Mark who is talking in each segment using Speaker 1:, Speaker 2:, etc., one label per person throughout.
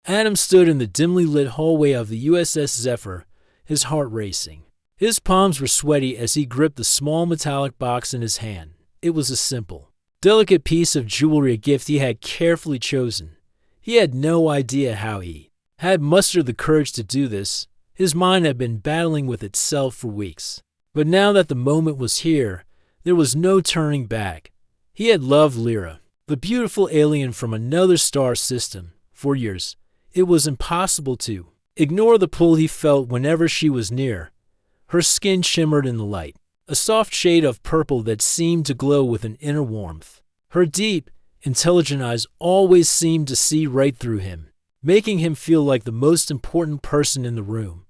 Speaker 1: Adam stood in the dimly lit hallway of the USS Zephyr, his heart racing. His palms were sweaty as he gripped the small metallic box in his hand. It was a simple, delicate piece of jewelry, a gift he had carefully chosen. He had no idea how he had mustered the courage to do this. His mind had been battling with itself for weeks. But now that the moment was here, there was no turning back. He had loved Lyra, the beautiful alien from another star system, for years. It was impossible to ignore the pull he felt whenever she was near. Her skin shimmered in the light, a soft shade of purple that seemed to glow with an inner warmth. Her deep, intelligent eyes always seemed to see right through him, making him feel like the most important person in the room.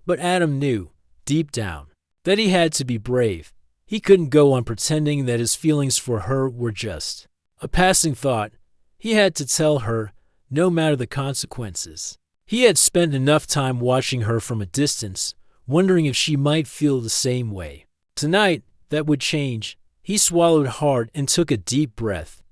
Speaker 1: But Adam knew, deep down, that he had to be brave. He couldn't go on pretending that his feelings for her were just a passing thought. He had to tell her, no matter the consequences. He had spent enough time watching her from a distance, wondering if she might feel the same way. Tonight, that would change. He swallowed hard and took a deep breath.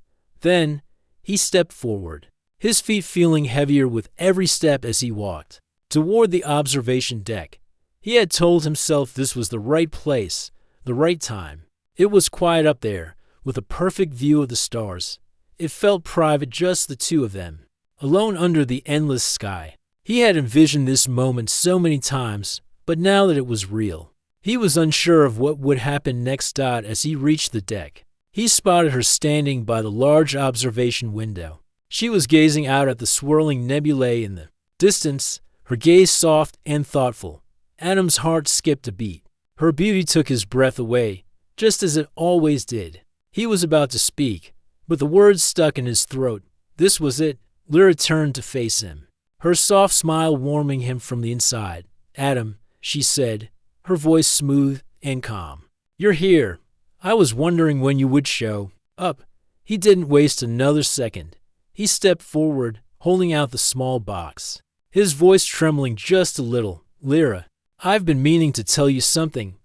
Speaker 1: Then, he stepped forward, his feet feeling heavier with every step as he walked toward the observation deck. He had told himself this was the right place, the right time. It was quiet up there, with a perfect view of the stars. It felt private, just the two of them, alone under the endless sky. He had envisioned this moment so many times, but now that it was real, he was unsure of what would happen next. As he reached the deck, he spotted her standing by the large observation window. She was gazing out at the swirling nebulae in the distance, her gaze soft and thoughtful. Adam's heart skipped a beat. Her beauty took his breath away, just as it always did. He was about to speak, but the words stuck in his throat. This was it. Lyra turned to face him, her soft smile warming him from the inside. Adam, she said, her voice smooth and calm. You're here. I was wondering when you would show up. He didn't waste another second. He stepped forward, holding out the small box, his voice trembling just a little. Lyra, I've been meaning to tell you something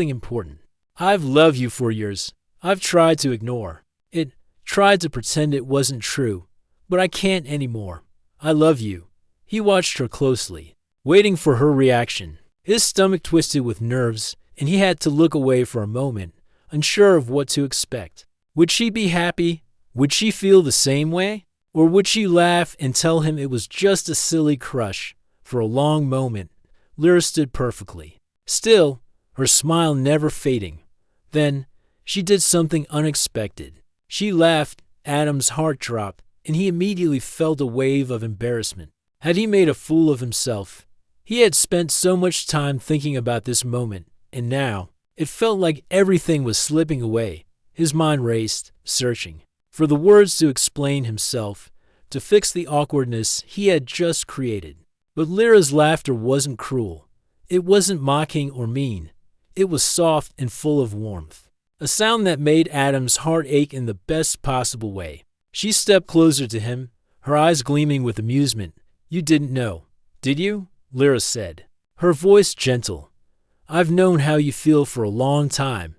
Speaker 1: important. I've loved you for years. I've tried to ignore it, tried to pretend it wasn't true, but I can't anymore. I love you. He watched her closely, waiting for her reaction. His stomach twisted with nerves, and he had to look away for a moment, unsure of what to expect. Would she be happy? Would she feel the same way? Or would she laugh and tell him it was just a silly crush? For a long moment, Lyra stood perfectly still, her smile never fading. Then, she did something unexpected. She laughed. Adam's heart dropped, and he immediately felt a wave of embarrassment. Had he made a fool of himself? He had spent so much time thinking about this moment, and now, it felt like everything was slipping away. His mind raced, searching for the words to explain himself, to fix the awkwardness he had just created. But Lyra's laughter wasn't cruel. It wasn't mocking or mean. It was soft and full of warmth, a sound that made Adam's heart ache in the best possible way. She stepped closer to him, her eyes gleaming with amusement. You didn't know, did you? Lyra said, her voice gentle. I've known how you feel for a long time,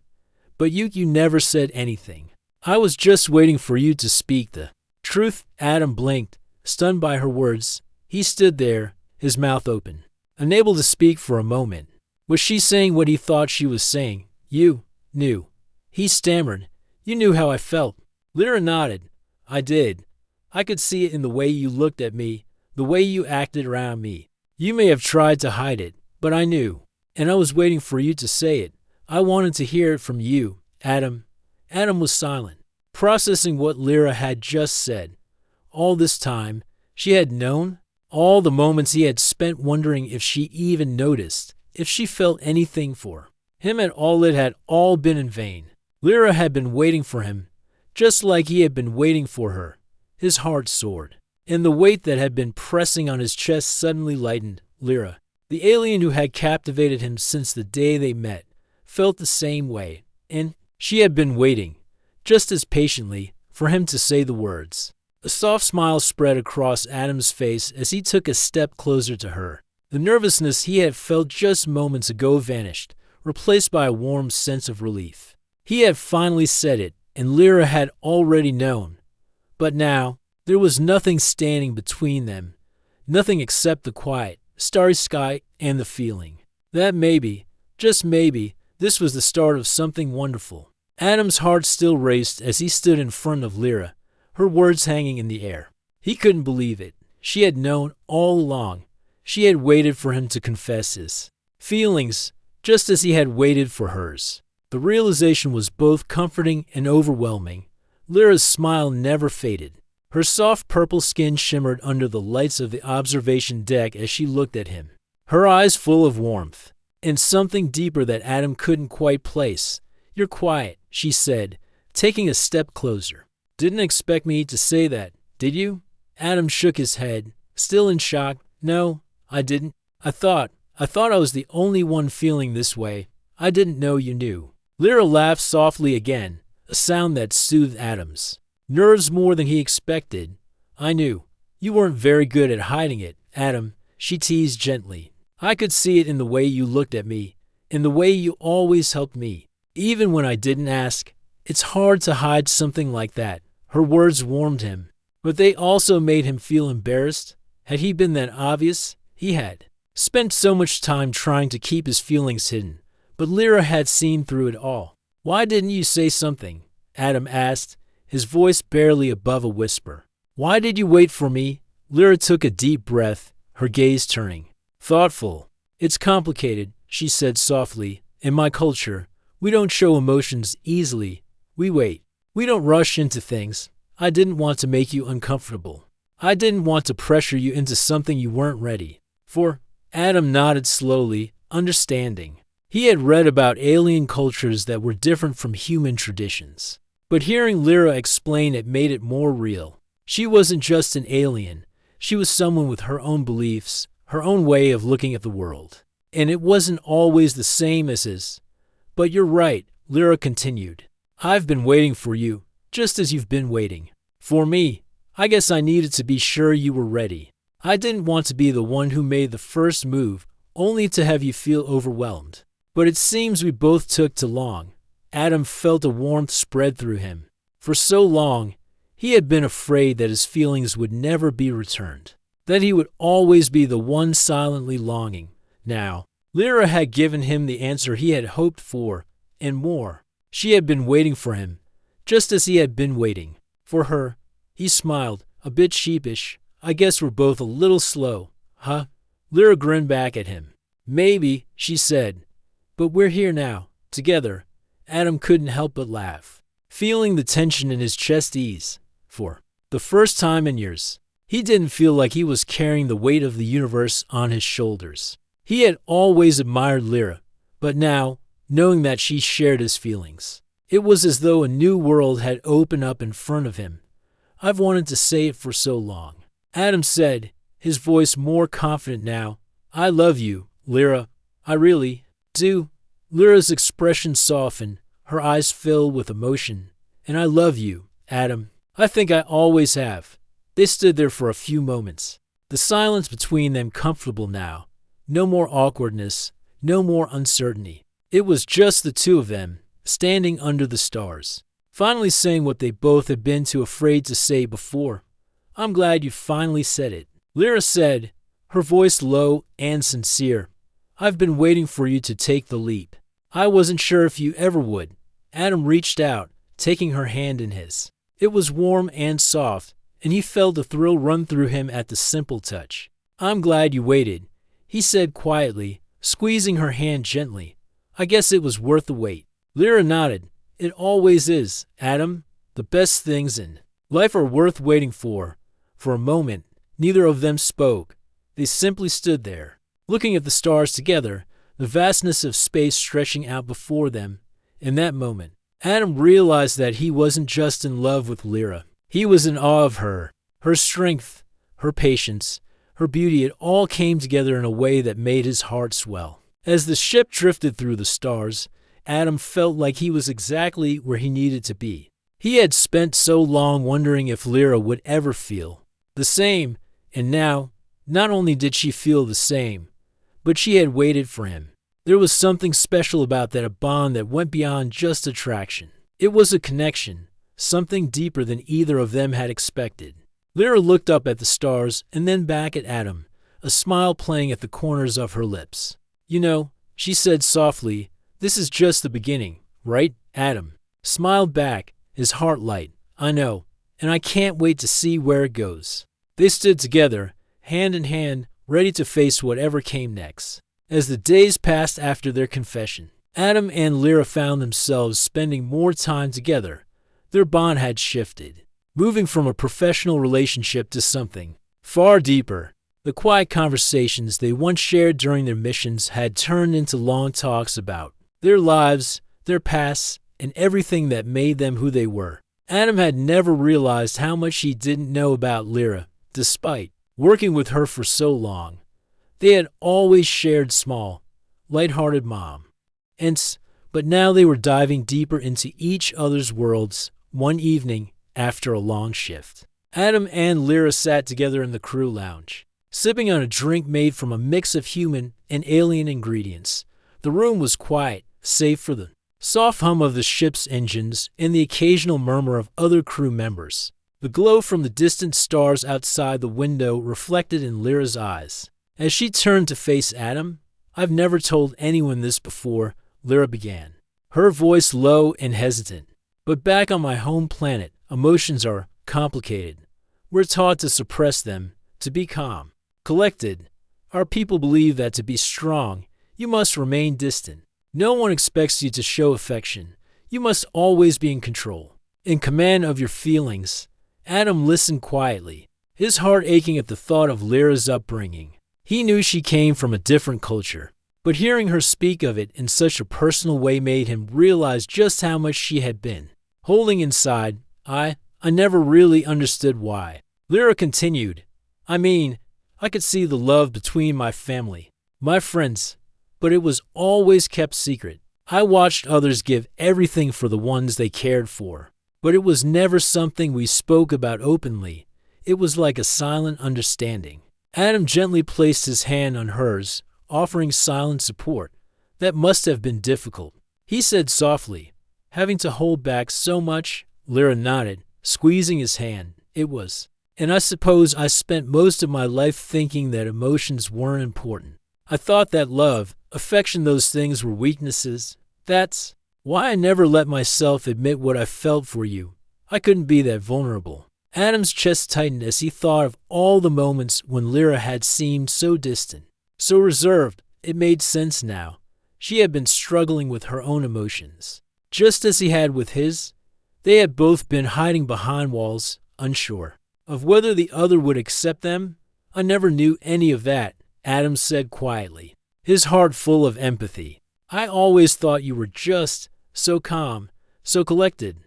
Speaker 1: but you never said anything. I was just waiting for you to speak the truth. Adam blinked, stunned by her words. He stood there, his mouth open, unable to speak for a moment. Was she saying what he thought she was saying? You knew. He stammered. You knew how I felt. Lyra nodded. I did. I could see it in the way you looked at me, the way you acted around me. You may have tried to hide it, but I knew. And I was waiting for you to say it. I wanted to hear it from you, Adam. Adam was silent, processing what Lyra had just said. All this time, she had known. All the moments he had spent wondering if she even noticed, if she felt anything for him at all. It had all been in vain. Lyra had been waiting for him, just like he had been waiting for her. His heart soared, and the weight that had been pressing on his chest suddenly lightened. Lyra, the alien who had captivated him since the day they met, felt the same way, and she had been waiting, just as patiently, for him to say the words. A soft smile spread across Adam's face as he took a step closer to her. The nervousness he had felt just moments ago vanished, replaced by a warm sense of relief. He had finally said it, and Lyra had already known. But now, there was nothing standing between them. Nothing except the quiet, starry sky and the feeling that maybe, just maybe, this was the start of something wonderful. Adam's heart still raced as he stood in front of Lyra, her words hanging in the air. He couldn't believe it. She had known all along. She had waited for him to confess his feelings, just as he had waited for hers. The realization was both comforting and overwhelming. Lyra's smile never faded. Her soft purple skin shimmered under the lights of the observation deck as she looked at him, her eyes full of warmth and something deeper that Adam couldn't quite place. "You're quiet," she said, taking a step closer. "Didn't expect me to say that, did you?" Adam shook his head, still in shock. "No, I didn't. I thought I was the only one feeling this way. I didn't know you knew." Lyra laughed softly again, a sound that soothed Adam's nerves more than he expected. "I knew. You weren't very good at hiding it, Adam," she teased gently. "I could see it in the way you looked at me, in the way you always helped me, even when I didn't ask. It's hard to hide something like that." Her words warmed him, but they also made him feel embarrassed. Had he been that obvious? He had spent so much time trying to keep his feelings hidden, but Lyra had seen through it all. "Why didn't you say something?" Adam asked, his voice barely above a whisper. "Why did you wait for me?" Lyra took a deep breath, her gaze turning thoughtful. "It's complicated," she said softly. "In my culture, we don't show emotions easily. We wait. We don't rush into things. I didn't want to make you uncomfortable. I didn't want to pressure you into something you weren't ready for." Adam nodded slowly, understanding. He had read about alien cultures that were different from human traditions. But hearing Lyra explain it made it more real. She wasn't just an alien. She was someone with her own beliefs, her own way of looking at the world. And it wasn't always the same as his. "But you're right," Lyra continued. "I've been waiting for you, just as you've been waiting for me. I guess I needed to be sure you were ready. I didn't want to be the one who made the first move, only to have you feel overwhelmed. But it seems we both took too long." Adam felt a warmth spread through him. For so long, he had been afraid that his feelings would never be returned, that he would always be the one silently longing. Now, Lyra had given him the answer he had hoped for, and more. She had been waiting for him, just as he had been waiting for her. He smiled, a bit sheepish. "I guess we're both a little slow, huh?" Lyra grinned back at him. "Maybe," she said. "But we're here now, together." Adam couldn't help but laugh, feeling the tension in his chest ease. For the first time in years, he didn't feel like he was carrying the weight of the universe on his shoulders. He had always admired Lyra, but now, knowing that she shared his feelings, it was as though a new world had opened up in front of him. "I've wanted to say it for so long," Adam said, his voice more confident now. "I love you, Lyra. I really do." Lyra's expression softened, her eyes filled with emotion. "And I love you, Adam. I think I always have." They stood there for a few moments, the silence between them comfortable now. No more awkwardness, no more uncertainty. It was just the two of them, standing under the stars, finally saying what they both had been too afraid to say before. "I'm glad you finally said it," Lyra said, her voice low and sincere. "I've been waiting for you to take the leap. I wasn't sure if you ever would." Adam reached out, taking her hand in his. It was warm and soft, and he felt a thrill run through him at the simple touch. "I'm glad you waited," he said quietly, squeezing her hand gently. "I guess it was worth the wait." Lyra nodded. "It always is, Adam. The best things in life are worth waiting for." For a moment, neither of them spoke. They simply stood there, looking at the stars together, the vastness of space stretching out before them. In that moment, Adam realized that he wasn't just in love with Lyra. He was in awe of her. Her strength, her patience, her beauty, it all came together in a way that made his heart swell. As the ship drifted through the stars, Adam felt like he was exactly where he needed to be. He had spent so long wondering if Lyra would ever feel the same, and now, not only did she feel the same, but she had waited for him. There was something special about that, a bond that went beyond just attraction. It was a connection, something deeper than either of them had expected. Lyra looked up at the stars and then back at Adam, a smile playing at the corners of her lips. You know, she said softly, this is just the beginning, right? Adam smiled back, his heart light. I know, and I can't wait to see where it goes. They stood together, hand in hand, ready to face whatever came next. As the days passed after their confession, Adam and Lyra found themselves spending more time together. Their bond had shifted, moving from a professional relationship to something far deeper. The quiet conversations they once shared during their missions had turned into long talks about their lives, their pasts, and everything that made them who they were. Adam had never realized how much he didn't know about Lyra, despite working with her for so long. They had always shared small, light-hearted moments, but now they were diving deeper into each other's worlds one evening after a long shift. Adam and Lyra sat together in the crew lounge, sipping on a drink made from a mix of human and alien ingredients. The room was quiet, save for the soft hum of the ship's engines and the occasional murmur of other crew members. The glow from the distant stars outside the window reflected in Lyra's eyes. As she turned to face Adam, I've never told anyone this before, Lyra began, her voice low and hesitant. But back on my home planet, emotions are complicated. We're taught to suppress them, to be calm, collected. Our people believe that to be strong, you must remain distant. No one expects you to show affection. You must always be in control, in command of your feelings. Adam listened quietly, his heart aching at the thought of Lyra's upbringing. He knew she came from a different culture, but hearing her speak of it in such a personal way made him realize just how much she had been holding inside. I never really understood why. Lyra continued, I could see the love between my family, my friends, but it was always kept secret. I watched others give everything for the ones they cared for, but it was never something we spoke about openly. It was like a silent understanding. Adam gently placed his hand on hers, offering silent support. That must have been difficult. He said softly, having to hold back so much. Lyra nodded, squeezing his hand. It was. And I suppose I spent most of my life thinking that emotions weren't important. I thought that love, affection, those things were weaknesses. That's why I never let myself admit what I felt for you. I couldn't be that vulnerable. Adam's chest tightened as he thought of all the moments when Lyra had seemed so distant, so reserved. It made sense now. She had been struggling with her own emotions, just as he had with his. They had both been hiding behind walls, unsure of whether the other would accept them. I never knew any of that, Adam said quietly, his heart full of empathy. I always thought you were just so calm, so collected,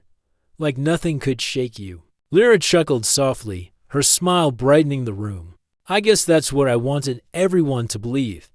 Speaker 1: like nothing could shake you. Lyra chuckled softly, her smile brightening the room. I guess that's what I wanted everyone to believe.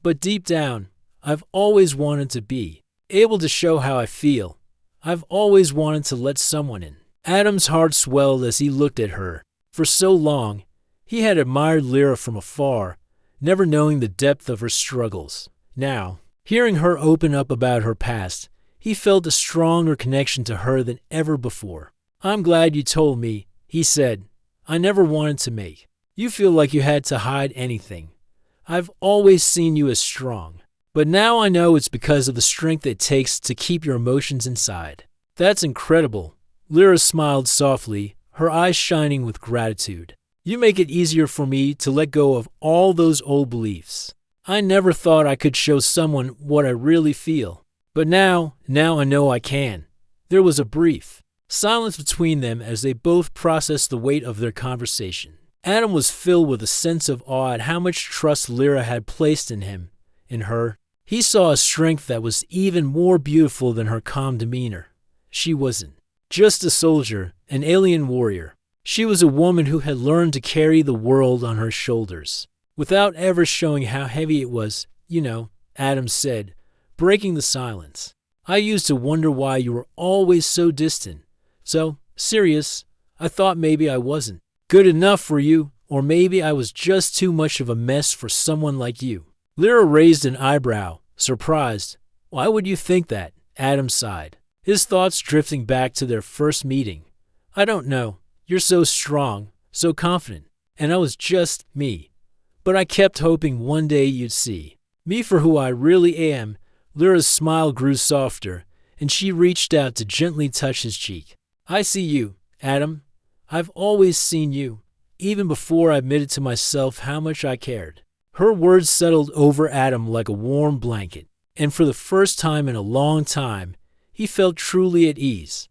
Speaker 1: But deep down, I've always wanted to be able to show how I feel. I've always wanted to let someone in. Adam's heart swelled as he looked at her. For so long, he had admired Lyra from afar, never knowing the depth of her struggles. Now, hearing her open up about her past, he felt a stronger connection to her than ever before. I'm glad you told me, he said. I never wanted to make you feel like you had to hide anything. I've always seen you as strong. But now I know it's because of the strength it takes to keep your emotions inside. That's incredible. Lyra smiled softly, her eyes shining with gratitude. You make it easier for me to let go of all those old beliefs. I never thought I could show someone what I really feel. But now I know I can. There was a brief silence between them as they both processed the weight of their conversation. Adam was filled with a sense of awe at how much trust Lyra had placed in him, in her. He saw a strength that was even more beautiful than her calm demeanor. She wasn't just a soldier, an alien warrior. She was a woman who had learned to carry the world on her shoulders, without ever showing how heavy it was. Adam said, breaking the silence. I used to wonder why you were always so distant, so serious. I thought maybe I wasn't good enough for you, or maybe I was just too much of a mess for someone like you. Lyra raised an eyebrow, surprised. Why would you think that? Adam sighed, his thoughts drifting back to their first meeting. I don't know. You're so strong, so confident, and I was just me. But I kept hoping one day you'd see me for who I really am." Lyra's smile grew softer, and she reached out to gently touch his cheek. "I see you, Adam. I've always seen you, even before I admitted to myself how much I cared." Her words settled over Adam like a warm blanket, and for the first time in a long time, he felt truly at ease.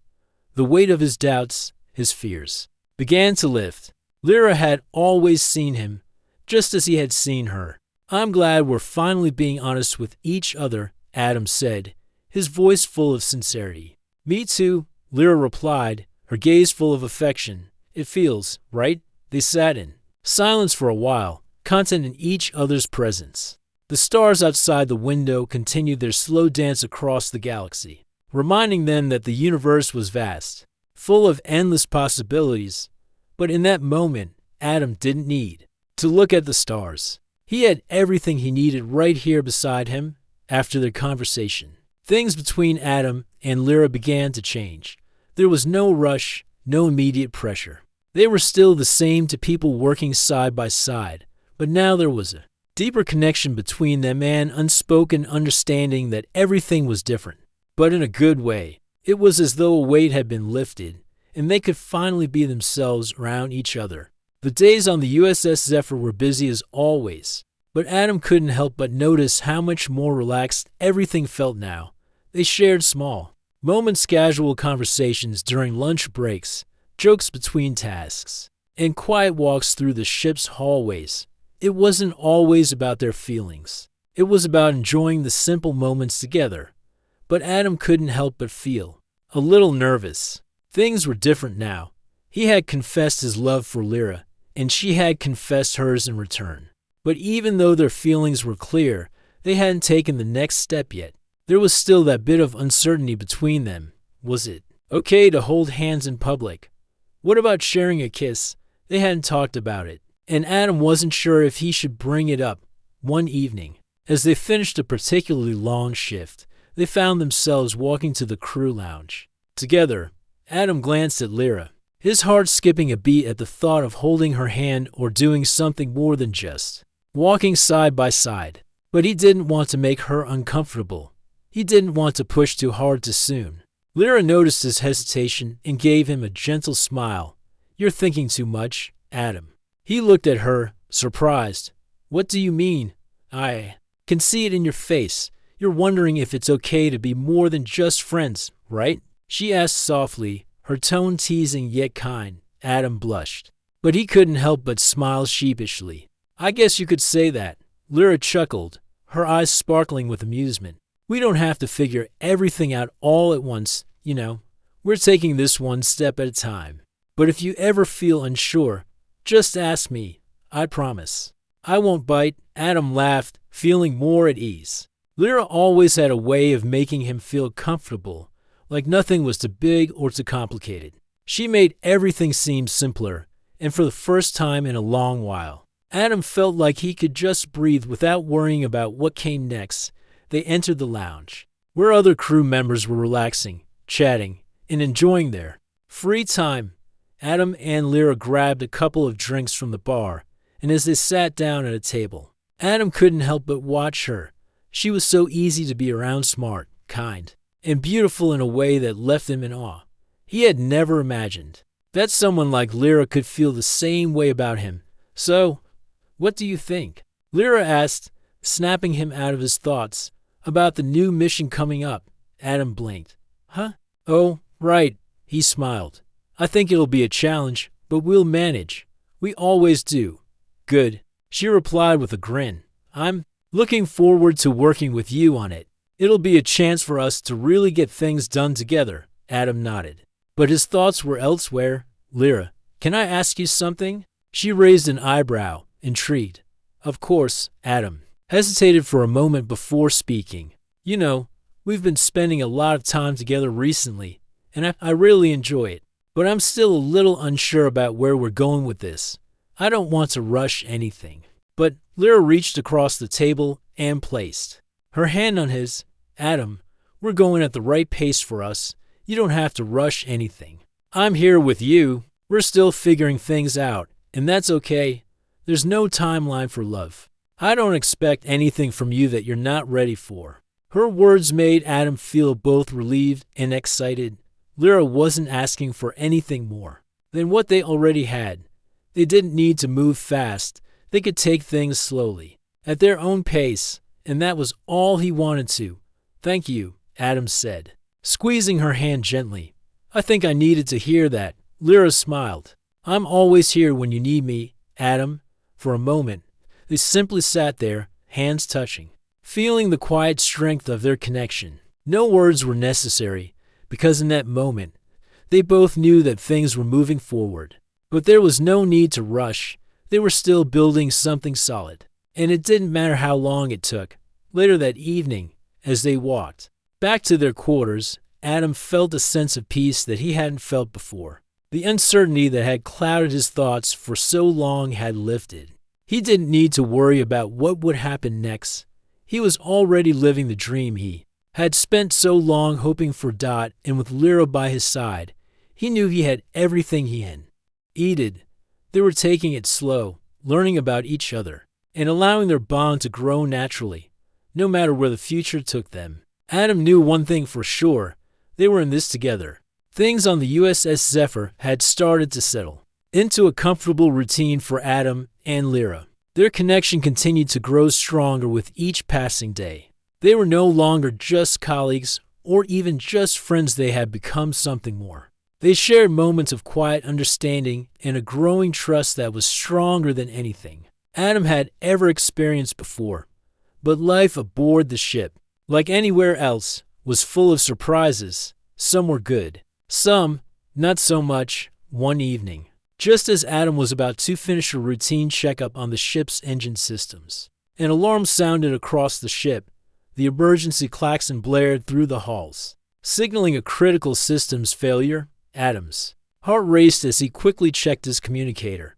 Speaker 1: The weight of his doubts, his fears, began to lift. Lyra had always seen him, just as he had seen her. "I'm glad we're finally being honest with each other," Adam said, his voice full of sincerity. "Me too," Lyra replied, her gaze full of affection. "It feels right." They sat in silence for a while, content in each other's presence. The stars outside the window continued their slow dance across the galaxy, reminding them that the universe was vast, full of endless possibilities. But in that moment, Adam didn't need to look at the stars. He had everything he needed right here beside him. After their conversation, things between Adam and Lyra began to change. There was no rush, no immediate pressure. They were still the same two people working side by side, but now there was a deeper connection between them, an unspoken understanding that everything was different, but in a good way. It was as though a weight had been lifted, and they could finally be themselves around each other. The days on the USS Zephyr were busy as always, but Adam couldn't help but notice how much more relaxed everything felt now. They shared small moments, casual conversations during lunch breaks, jokes between tasks, and quiet walks through the ship's hallways. It wasn't always about their feelings. It was about enjoying the simple moments together. But Adam couldn't help but feel a little nervous. Things were different now. He had confessed his love for Lyra, and she had confessed hers in return. But even though their feelings were clear, they hadn't taken the next step yet. There was still that bit of uncertainty between them. Was it okay to hold hands in public? What about sharing a kiss? They hadn't talked about it, and Adam wasn't sure if he should bring it up. One evening, as they finished a particularly long shift, they found themselves walking to the crew lounge. Together, Adam glanced at Lyra, his heart skipping a beat at the thought of holding her hand or doing something more than just walking side by side. But he didn't want to make her uncomfortable. He didn't want to push too hard too soon. Lyra noticed his hesitation and gave him a gentle smile. "You're thinking too much, Adam." He looked at her, surprised. "What do you mean?" "I can see it in your face. You're wondering if it's okay to be more than just friends, right?" she asked softly, her tone teasing yet kind. Adam blushed, but he couldn't help but smile sheepishly. "I guess you could say that." Lyra chuckled, her eyes sparkling with amusement. "We don't have to figure everything out all at once, you know. We're taking this one step at a time. But if you ever feel unsure, just ask me. I promise. I won't bite." Adam laughed, feeling more at ease. Lyra always had a way of making him feel comfortable, like nothing was too big or too complicated. She made everything seem simpler, and for the first time in a long while, Adam felt like he could just breathe without worrying about what came next. They entered the lounge, where other crew members were relaxing, chatting, and enjoying their free time. Adam and Lyra grabbed a couple of drinks from the bar, and as they sat down at a table, Adam couldn't help but watch her. She was so easy to be around, smart, kind, and beautiful in a way that left him in awe. He had never imagined that someone like Lyra could feel the same way about him. "So, what do you think?" Lyra asked, snapping him out of his thoughts. "About the new mission coming up." Adam blinked. "Huh? Oh, right." He smiled. "I think it'll be a challenge, but we'll manage. We always do." "Good," she replied with a grin. "I'm looking forward to working with you on it. It'll be a chance for us to really get things done together." Adam nodded, but his thoughts were elsewhere. "Lyra, can I ask you something?" She raised an eyebrow, intrigued. "Of course." Adam hesitated for a moment before speaking. "You know, we've been spending a lot of time together recently, and I really enjoy it. But I'm still a little unsure about where we're going with this. I don't want to rush anything." But Lyra reached across the table and placed her hand on his. "Adam, we're going at the right pace for us. You don't have to rush anything. I'm here with you. We're still figuring things out, And that's okay. There's no timeline for love. I don't expect anything from you that you're not ready for." Her words made Adam feel both relieved and excited. Lyra wasn't asking for anything more than what they already had. They didn't need to move fast. They could take things slowly, at their own pace, and that was all he wanted to. "Thank you," Adam said, squeezing her hand gently. "I think I needed to hear that." Lyra smiled. "I'm always here when you need me, Adam." For a moment, they simply sat there, hands touching, feeling the quiet strength of their connection. No words were necessary, because in that moment, they both knew that things were moving forward. But there was no need to rush. They were still building something solid, and it didn't matter how long it took. Later that evening, as they walked back to their quarters, Adam felt a sense of peace that he hadn't felt before. The uncertainty that had clouded his thoughts for so long had lifted. He didn't need to worry about what would happen next. He was already living the dream he had spent so long hoping for. And with Lyra by his side, he knew he had everything he needed. They were taking it slow, learning about each other, and allowing their bond to grow naturally, no matter where the future took them. Adam knew one thing for sure: they were in this together. Things on the USS Zephyr had started to settle into a comfortable routine for Adam and Lyra. Their connection continued to grow stronger with each passing day. They were no longer just colleagues or even just friends. They had become something more. They shared moments of quiet understanding and a growing trust that was stronger than anything Adam had ever experienced before. But life aboard the ship, like anywhere else, was full of surprises. Some were good, some not so much. One evening, just as Adam was about to finish a routine checkup on the ship's engine systems, an alarm sounded across the ship. The emergency klaxon blared through the halls, signaling a critical systems failure. Adam's heart raced as he quickly checked his communicator.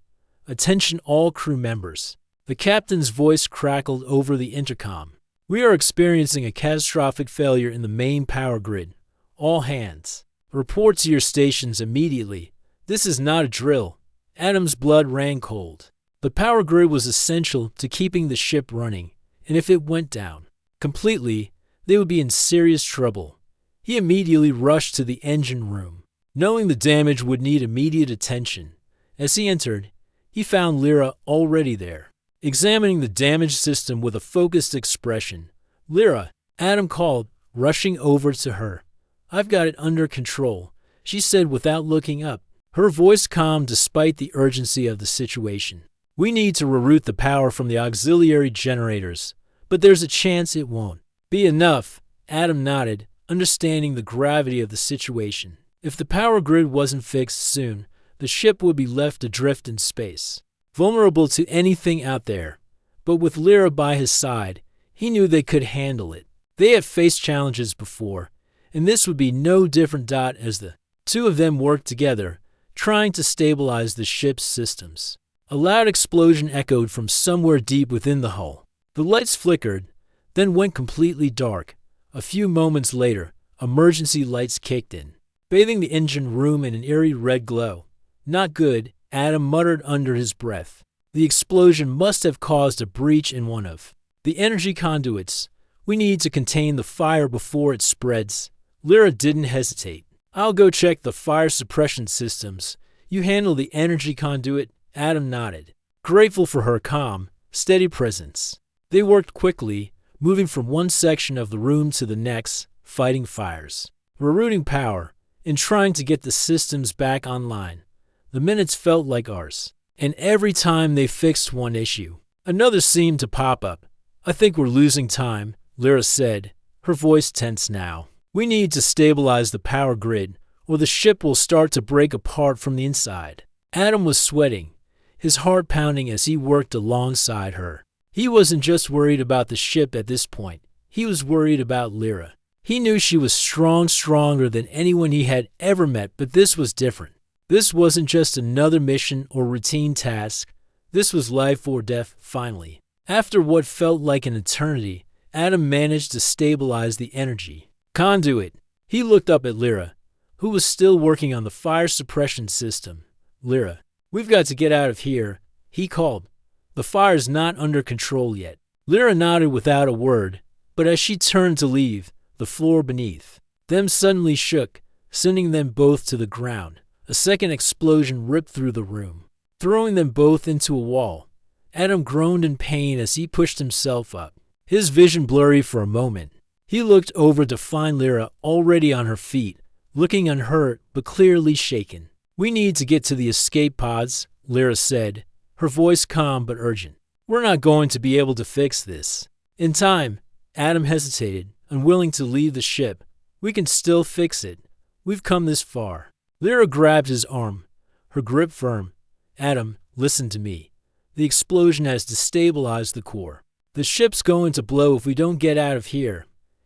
Speaker 1: "Attention all crew members." The captain's voice crackled over the intercom. "We are experiencing a catastrophic failure in the main power grid. All hands, report to your stations immediately. This is not a drill." Adam's blood ran cold. The power grid was essential to keeping the ship running, and if it went down completely, they would be in serious trouble. He immediately rushed to the engine room, knowing the damage would need immediate attention. As he entered, he found Lyra already there, examining the damaged system with a focused expression. "Lyra," Adam called, rushing over to her. "I've got it under control," she said without looking up, her voice calm despite the urgency of the situation. "We need to reroute the power from the auxiliary generators, but there's a chance it won't be enough." Adam nodded, understanding the gravity of the situation. If the power grid wasn't fixed soon, the ship would be left adrift in space, vulnerable to anything out there. But with Lyra by his side, he knew they could handle it. They had faced challenges before, and this would be no different. As the two of them worked together, trying to stabilize the ship's systems, a loud explosion echoed from somewhere deep within the hull. The lights flickered, then went completely dark. A few moments later, emergency lights kicked in, bathing the engine room in an eerie red glow. "Not good," Adam muttered under his breath. "The explosion must have caused a breach in one of the energy conduits. We need to contain the fire before it spreads." Lyra didn't hesitate. "I'll go check the fire suppression systems. You handle the energy conduit." Adam nodded, grateful for her calm, steady presence. They worked quickly, moving from one section of the room to the next, fighting fires, rerouting power, and trying to get the systems back online. The minutes felt like hours, and every time they fixed one issue, another seemed to pop up. "I think we're losing time," Lyra said, her voice tense now. "We need to stabilize the power grid, or the ship will start to break apart from the inside." Adam was sweating, his heart pounding as he worked alongside her. He wasn't just worried about the ship at this point. He was worried about Lyra. He knew she was stronger than anyone he had ever met, but this was different. This wasn't just another mission or routine task. This was life or death, finally. After what felt like an eternity, Adam managed to stabilize the energy conduit. He looked up at Lyra, who was still working on the fire suppression system. "Lyra, We've got to get out of here, he called. The fire's not under control yet. Lyra nodded without a word, but as she turned to leave, the floor beneath them suddenly shook, sending them both to the ground. A second explosion ripped through the room, throwing them both into a wall. Adam groaned in pain as he pushed himself up, his vision blurry for a moment. He looked over to find Lyra already on her feet, looking unhurt but clearly shaken. "We need to get to the escape pods," Lyra said, her voice calm but urgent. "We're not going to be able to fix this in time." Adam hesitated, unwilling to leave the ship. "We can still fix it. We've come this far." Lyra grabbed his arm, her grip firm. "Adam, listen to me. The explosion has destabilized the core. The ship's going to blow if we don't get out of here."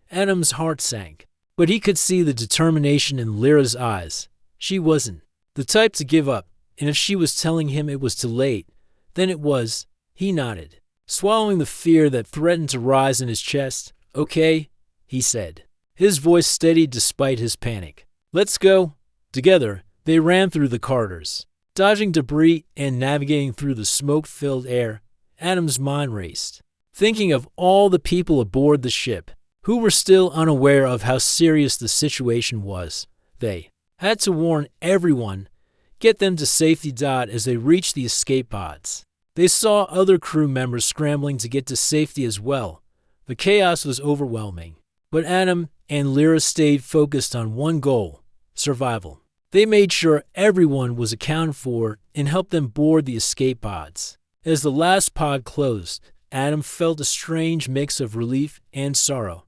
Speaker 1: Adam's heart sank, but he could see the determination in Lyra's eyes. She wasn't the type to give up, and if she was telling him it was too late, then it was. He nodded, swallowing the fear that threatened to rise in his chest. "Okay," he said, his voice steady despite his panic. "Let's go." Together, they ran through the corridors, dodging debris and navigating through the smoke-filled air. Adam's mind raced, thinking of all the people aboard the ship who were still unaware of how serious the situation was. They had to warn everyone, get them to safety. As they reached the escape pods, they saw other crew members scrambling to get to safety as well. The chaos was overwhelming, but Adam and Lyra stayed focused on one goal: survival. They made sure everyone was accounted for and helped them board the escape pods. As the last pod closed, Adam felt a strange mix of relief and sorrow.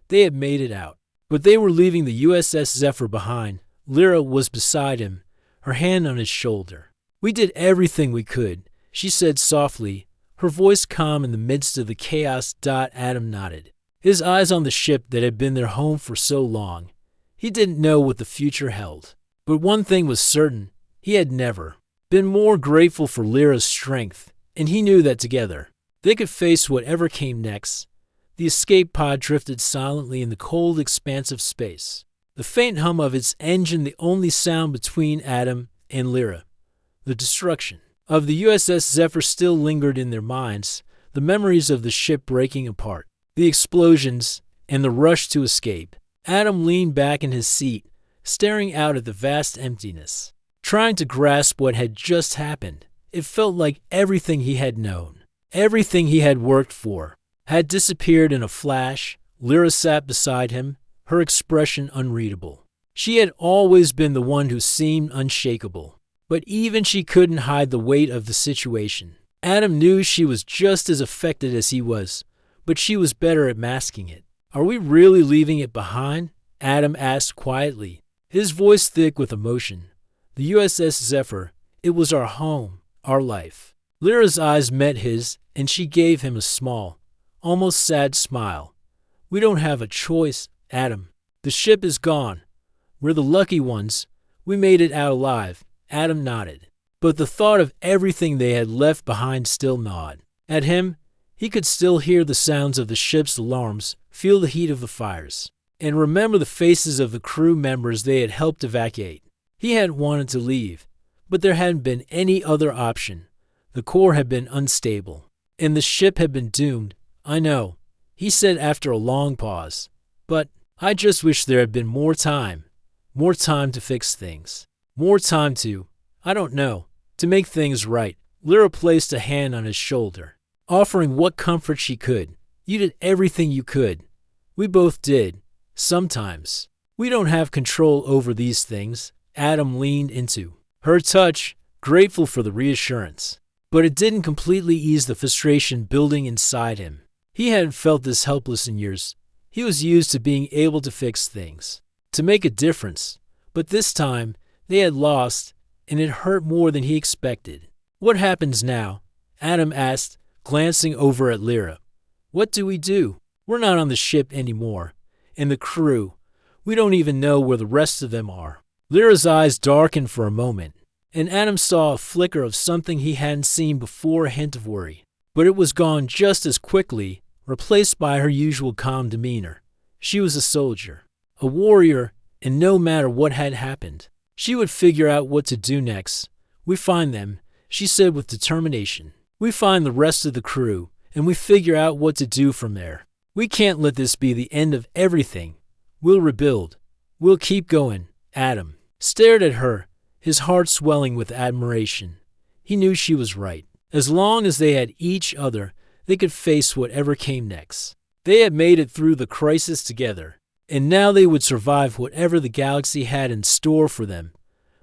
Speaker 1: They had made it out, but they were leaving the USS Zephyr behind. Lyra was beside him, her hand on his shoulder. "We did everything we could," she said softly, her voice calm in the midst of the chaos. Adam nodded, his eyes on the ship that had been their home for so long. He didn't know what the future held, but one thing was certain: he had never been more grateful for Lyra's strength, and he knew that together they could face whatever came next. The escape pod drifted silently in the cold expanse of space, the faint hum of its engine the only sound between Adam and Lyra. The destruction of the USS Zephyr still lingered in their minds, the memories of the ship breaking apart, the explosions, and the rush to escape. Adam leaned back in his seat, staring out at the vast emptiness, trying to grasp what had just happened. It felt like everything he had known, everything he had worked for, had disappeared in a flash. Lyra sat beside him, her expression unreadable. She had always been the one who seemed unshakable, but even she couldn't hide the weight of the situation. Adam knew she was just as affected as he was, but she was better at masking it. "Are we really leaving it behind?" Adam asked quietly, his voice thick with emotion. "The USS Zephyr, it was our home, our life." Lyra's eyes met his, and she gave him a small, almost sad smile. "We don't have a choice, Adam. The ship is gone. We're the lucky ones. We made it out alive." Adam nodded, but the thought of everything they had left behind still gnawed at him. He could still hear the sounds of the ship's alarms, feel the heat of the fires, and remember the faces of the crew members they had helped evacuate. He hadn't wanted to leave, but there hadn't been any other option. The core had been unstable, and the ship had been doomed. "I know," he said after a long pause, "but I just wish there had been more time to fix things, more time to, I don't know, to make things right." Lyra placed a hand on his shoulder, offering what comfort she could. "You did everything you could. We both did. Sometimes we don't have control over these things." Adam leaned into her touch, grateful for the reassurance, but it didn't completely ease the frustration building inside him. He hadn't felt this helpless in years. He was used to being able to fix things, to make a difference, but this time they had lost, and it hurt more than he expected. "What happens now?" Adam asked, glancing over at Lyra. "What do we do? We're not on the ship anymore, and the crew, we don't even know where the rest of them are." Lyra's eyes darkened for a moment, and Adam saw a flicker of something he hadn't seen before, a hint of worry. But it was gone just as quickly, replaced by her usual calm demeanor. She was a soldier, a warrior, and no matter what had happened, she would figure out what to do next. "We find them, she said with determination. We find the rest of the crew, and we figure out what to do from there. We can't let this be the end of everything. We'll rebuild. We'll keep going. Adam stared at her, his heart swelling with admiration. He knew she was right. As long as they had each other, they could face whatever came next. They had made it through the crisis together, and now they would survive whatever the galaxy had in store for them.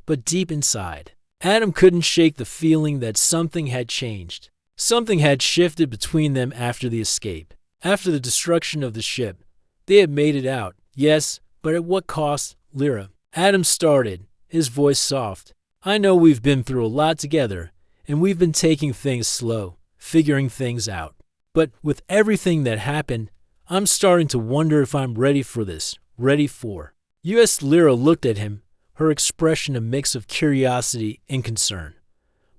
Speaker 1: But deep inside, Adam couldn't shake the feeling that something had changed. Something had shifted between them after the escape. After the destruction of the ship, they had made it out, yes, but at what cost, Lyra? Adam started, his voice soft. I know we've been through a lot together, and we've been taking things slow, figuring things out. But with everything that happened, I'm starting to wonder if I'm ready for this, ready for. U.S. Lyra looked at him, her expression a mix of curiosity and concern.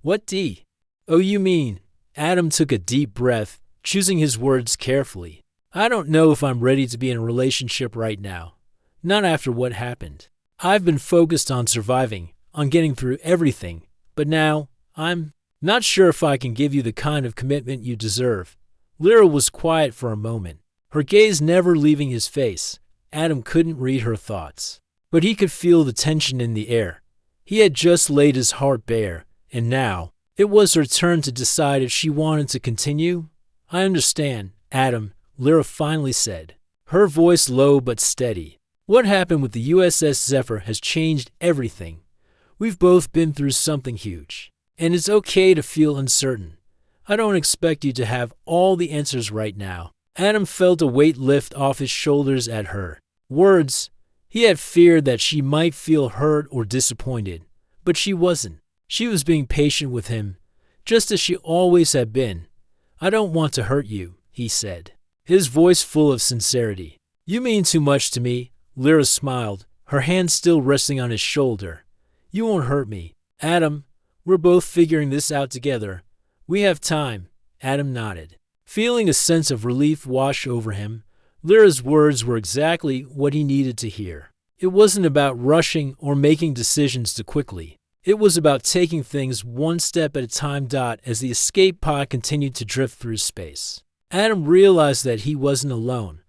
Speaker 1: What D? Oh, you mean? Adam took a deep breath, choosing his words carefully. I don't know if I'm ready to be in a relationship right now. Not after what happened. I've been focused on surviving, on getting through everything, but now, I'm not sure if I can give you the kind of commitment you deserve. Lyra was quiet for a moment, her gaze never leaving his face. Adam couldn't read her thoughts, but he could feel the tension in the air. He had just laid his heart bare, and now, it was her turn to decide if she wanted to continue. I understand, Adam, Lyra finally said, her voice low but steady. What happened with the USS Zephyr has changed everything. We've both been through something huge, and it's okay to feel uncertain. I don't expect you to have all the answers right now. Adam felt a weight lift off his shoulders at her words. He had feared that she might feel hurt or disappointed, but she wasn't. She was being patient with him, just as she always had been. I don't want to hurt you, he said, his voice full of sincerity. You mean too much to me, Lyra smiled, her hand still resting on his shoulder. You won't hurt me. Adam, we're both figuring this out together. We have time. Adam nodded, feeling a sense of relief wash over him. Lyra's words were exactly what he needed to hear. It wasn't about rushing or making decisions too quickly. It was about taking things one step at a time. As the escape pod continued to drift through space, Adam realized that he wasn't alone,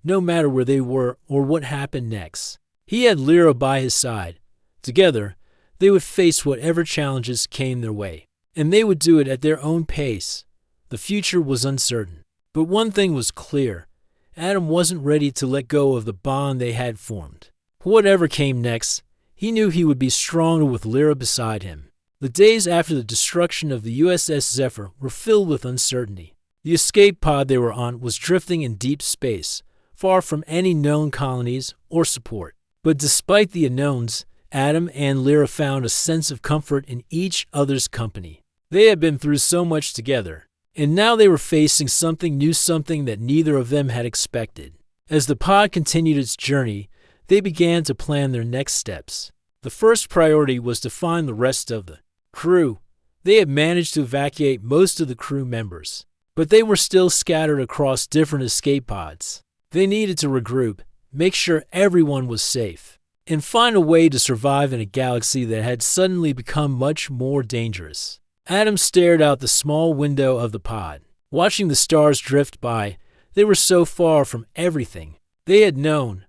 Speaker 1: no matter where they were or what happened next. He had Lyra by his side. Together, they would face whatever challenges came their way, and they would do it at their own pace. The future was uncertain, but one thing was clear. Adam wasn't ready to let go of the bond they had formed. Whatever came next, he knew he would be stronger with Lyra beside him. The days after the destruction of the USS Zephyr were filled with uncertainty. The escape pod they were on was drifting in deep space, far from any known colonies or support. But despite the unknowns, Adam and Lyra found a sense of comfort in each other's company. They had been through so much together, and now they were facing something new, something that neither of them had expected. As the pod continued its journey, they began to plan their next steps. The first priority was to find the rest of the crew. They had managed to evacuate most of the crew members, but they were still scattered across different escape pods. They needed to regroup, make sure everyone was safe, and find a way to survive in a galaxy that had suddenly become much more dangerous. Adam stared out the small window of the pod, watching the stars drift by. They were so far from everything they had known.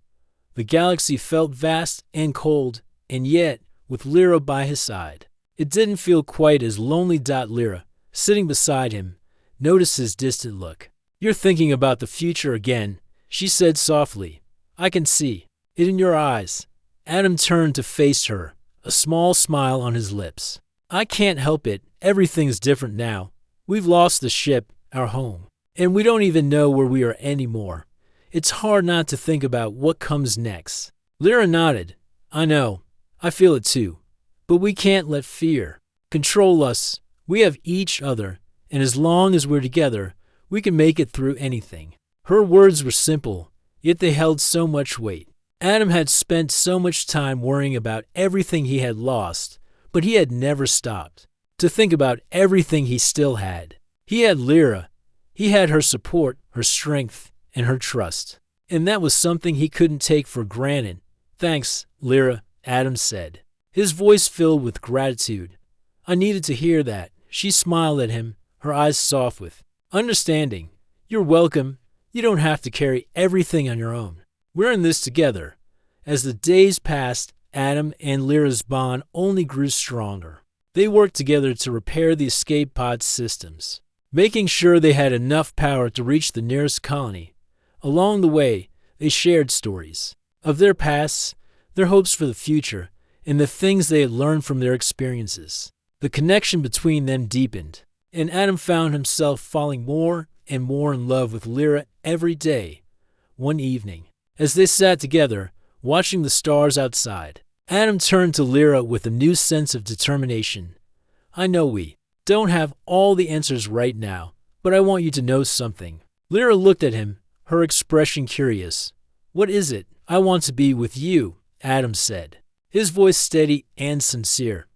Speaker 1: The galaxy felt vast and cold, and yet, with Lyra by his side, it didn't feel quite as lonely. Lyra, sitting beside him, noticed his distant look. You're thinking about the future again, she said softly. I can see it in your eyes. Adam turned to face her, a small smile on his lips. I can't help it. Everything's different now. We've lost the ship, our home, and we don't even know where we are anymore. It's hard not to think about what comes next. Lyra nodded. I know. I feel it too. But we can't let fear control us. We have each other, and as long as we're together, we can make it through anything. Her words were simple, yet they held so much weight. Adam had spent so much time worrying about everything he had lost, but he had never stopped to think about everything he still had. He had Lyra. He had her support, her strength, and her trust. And that was something he couldn't take for granted. Thanks, Lyra, Adam said, his voice filled with gratitude. I needed to hear that, She smiled at him, her eyes soft with understanding. You're welcome. You don't have to carry everything on your own. We're in this together. As the days passed, Adam and Lyra's bond only grew stronger. They worked together to repair the escape pod systems, making sure they had enough power to reach the nearest colony. Along the way, they shared stories of their pasts, their hopes for the future, and the things they had learned from their experiences. The connection between them deepened, and Adam found himself falling more and more in love with Lyra every day. One evening, as they sat together, watching the stars outside, Adam turned to Lyra with a new sense of determination. I know we don't have all the answers right now, but I want you to know something. Lyra looked at him, her expression curious. What is it? I want to be with you, Adam said, his voice steady and sincere.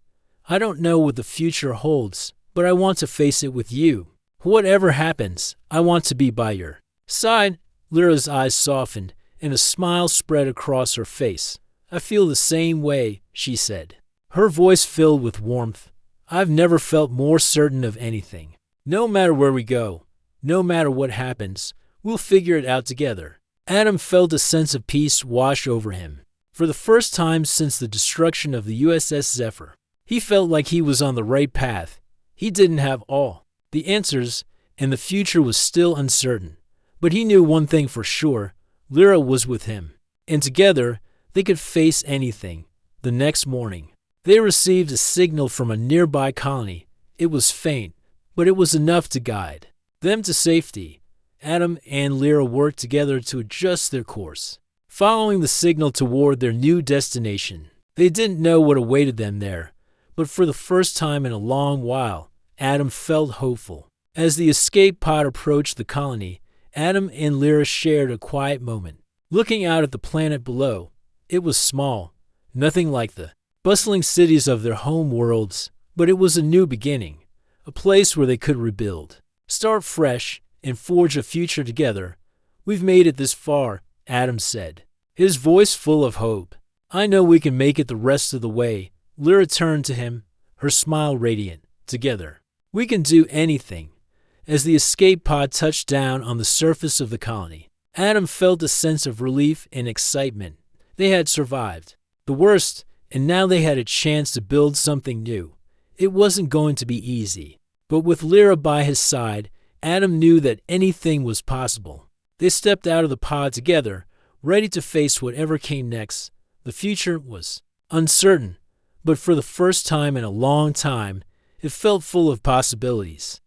Speaker 1: I don't know what the future holds, but I want to face it with you. Whatever happens, I want to be by your side. Lyra's eyes softened, and a smile spread across her face. I feel the same way, she said, her voice filled with warmth. I've never felt more certain of anything. No matter where we go, no matter what happens, we'll figure it out together. Adam felt a sense of peace wash over him. For the first time since the destruction of the USS Zephyr, he felt like he was on the right path. He didn't have all the answers, and the future was still uncertain. But he knew one thing for sure. Lyra was with him, and together they could face anything. The next morning, they received a signal from a nearby colony. It was faint, but it was enough to guide them to safety. Adam and Lyra worked together to adjust their course, following the signal toward their new destination. They didn't know what awaited them there, but for the first time in a long while, Adam felt hopeful. As the escape pod approached the colony, Adam and Lyra shared a quiet moment. Looking out at the planet below, it was small, nothing like the bustling cities of their home worlds, but it was a new beginning, a place where they could rebuild, start fresh, and forge a future together. We've made it this far, Adam said, his voice full of hope. I know we can make it the rest of the way. Lyra turned to him, her smile radiant. Together, we can do anything. As the escape pod touched down on the surface of the colony, Adam felt a sense of relief and excitement. They had survived the worst, and now they had a chance to build something new. It wasn't going to be easy, but with Lyra by his side, Adam knew that anything was possible. They stepped out of the pod together, ready to face whatever came next. The future was uncertain, but for the first time in a long time, it felt full of possibilities.